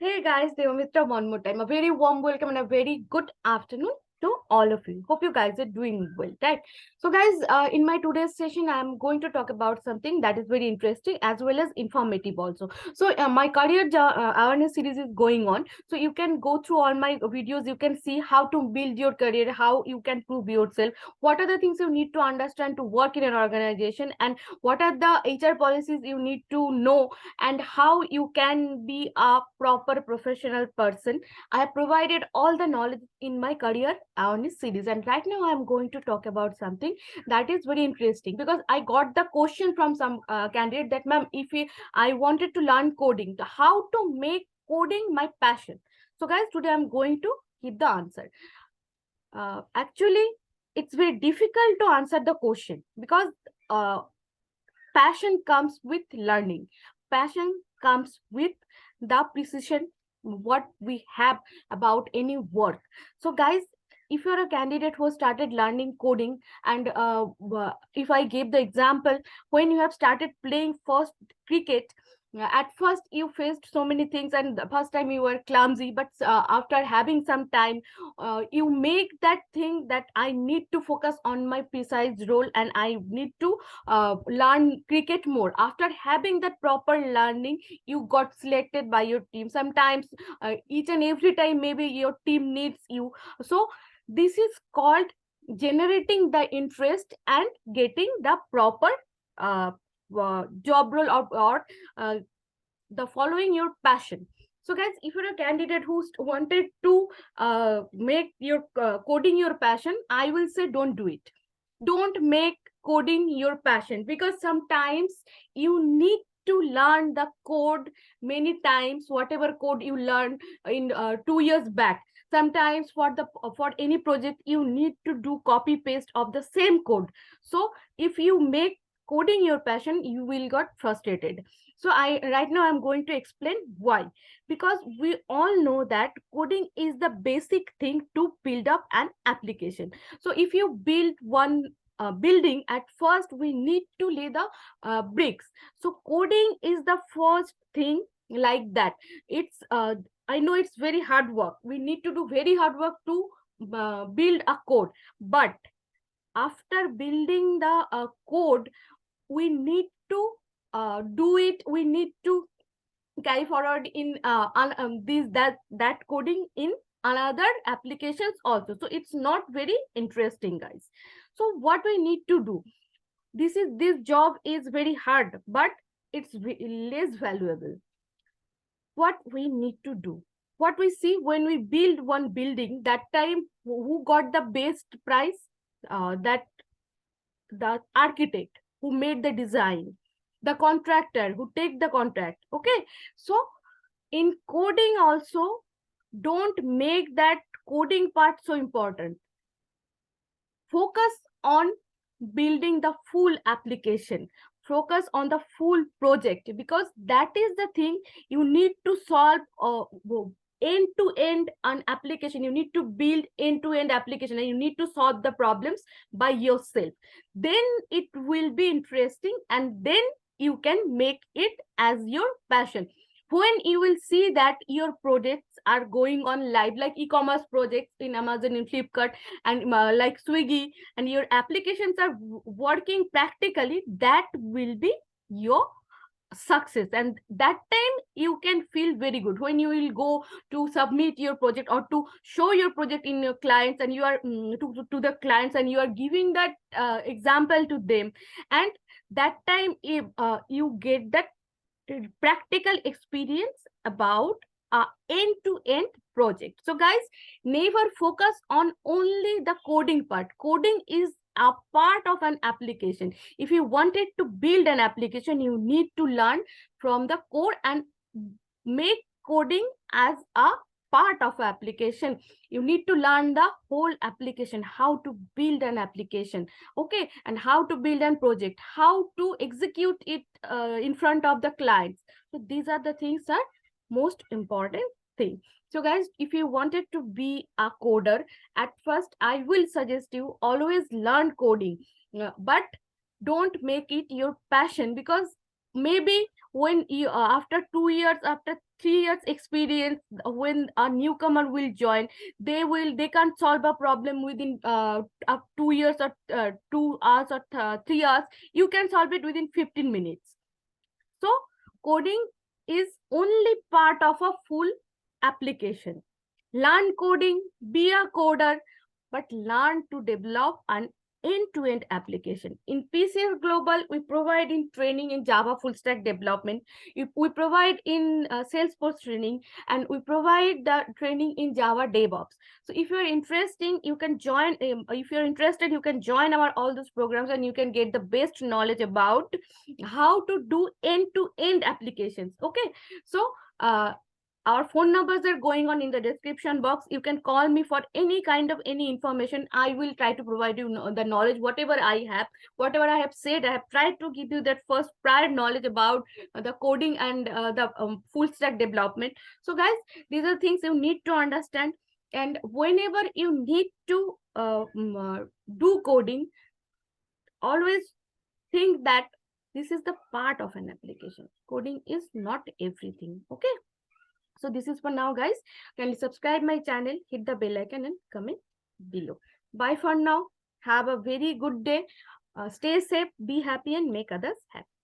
Hey guys, Devamitra one more time. A very warm welcome and a very good afternoon to all of you. Hope you guys are doing well, right? So guys, in my today's session, I'm going to talk about something that is very interesting as well as informative also. So my career awareness series is going on. So you can go through all my videos. You can see how to build your career, how you can prove yourself, what are the things you need to understand to work in an organization, and what are the HR policies you need to know, and how you can be a proper professional person. I have provided all the knowledge in my career awareness series, and right now I'm going to talk about something that is very interesting because I got the question from some candidate that, ma'am, if I wanted to learn coding, how to make coding my passion. So guys, today I'm going to give the answer. Actually, it's very difficult to answer the question because passion comes with learning. Passion comes with the precision what we have about any work. So guys, if you're a candidate who started learning coding, and if I gave the example, when you have started playing first cricket, at first you faced so many things, and the first time you were clumsy, but after having some time, you make that thing that I need to focus on my precise role and I need to learn cricket more. After having that proper learning, you got selected by your team. Sometimes each and every time maybe your team needs you. So this is called generating the interest and getting the proper job role, or the following your passion. So guys, if you're a candidate who wanted to make your coding your passion, I will say don't do it. Don't make coding your passion, because sometimes you need to learn the code many times, whatever code you learned in 2 years back. Sometimes for any project you need to do copy paste of the same code. So if you make coding your passion, you will get frustrated. So I right now I'm going to explain why. Because we all know that coding is the basic thing to build up an application. So if you build one building, at first we need to lay the bricks. So coding is the first thing like that. It's I know it's very hard work. We need to do very hard work to build a code. But after building the code, we need to do it. We need to carry forward in that coding in another applications also. So it's not very interesting, guys. So what we need to do, this job is very hard, but it's less valuable. What we need to do, what we see when we build one building, that time who got the best price? That the architect who made the design, the contractor who take the contract. Okay, so in coding also, don't make that coding part so important. Focus on building the full application. Focus on the full project, because that is the thing you need to solve end to end an application. You need to build end to end application, and you need to solve the problems by yourself. Then it will be interesting, and then you can make it as your passion. When you will see that your projects are going on live, like e-commerce projects in Amazon and Flipkart, and like Swiggy, and your applications are working practically, that will be your success. And that time you can feel very good when you will go to submit your project or to show your project in your clients, and you are to the clients, and you are giving that example to them. And that time if you get that practical experience about end-to-end project. So guys, never focus on only the coding part. Coding is a part of an application. If you wanted to build an application, you need to learn from the code and make coding as a part of application. You need to learn the whole application, how to build an application, okay, and how to build a project, how to execute it in front of the clients. So these are the things that most important thing. So guys, if you wanted to be a coder, at first I will suggest you always learn coding, but don't make it your passion, because maybe when you after 2 years, after 3 years experience, when a newcomer will join, they can't solve a problem within 2 years or 2 hours or 3 hours. You can solve it within 15 minutes. So coding is only part of a full application. Learn coding, be a coder, but learn to develop an end-to-end application. In PCS Global, we provide in training in Java full stack development. We provide in Salesforce training, and we provide the training in Java DevOps. So if you're interested, you can join. If you're interested, you can join our all those programs, and you can get the best knowledge about how to do end-to-end applications. Okay, so our phone numbers are going on in the description box. You can call me for any kind of any information. I will try to provide you the knowledge, whatever I have, whatever I have said. I have tried to give you that first prior knowledge about the coding and the full stack development. So guys, these are things you need to understand. And whenever you need to do coding, always think that this is the part of an application. Coding is not everything. Okay. So this is for now, guys. Kindly subscribe my channel, hit the bell icon and comment below. Bye for now. Have a very good day. Stay safe, be happy and make others happy.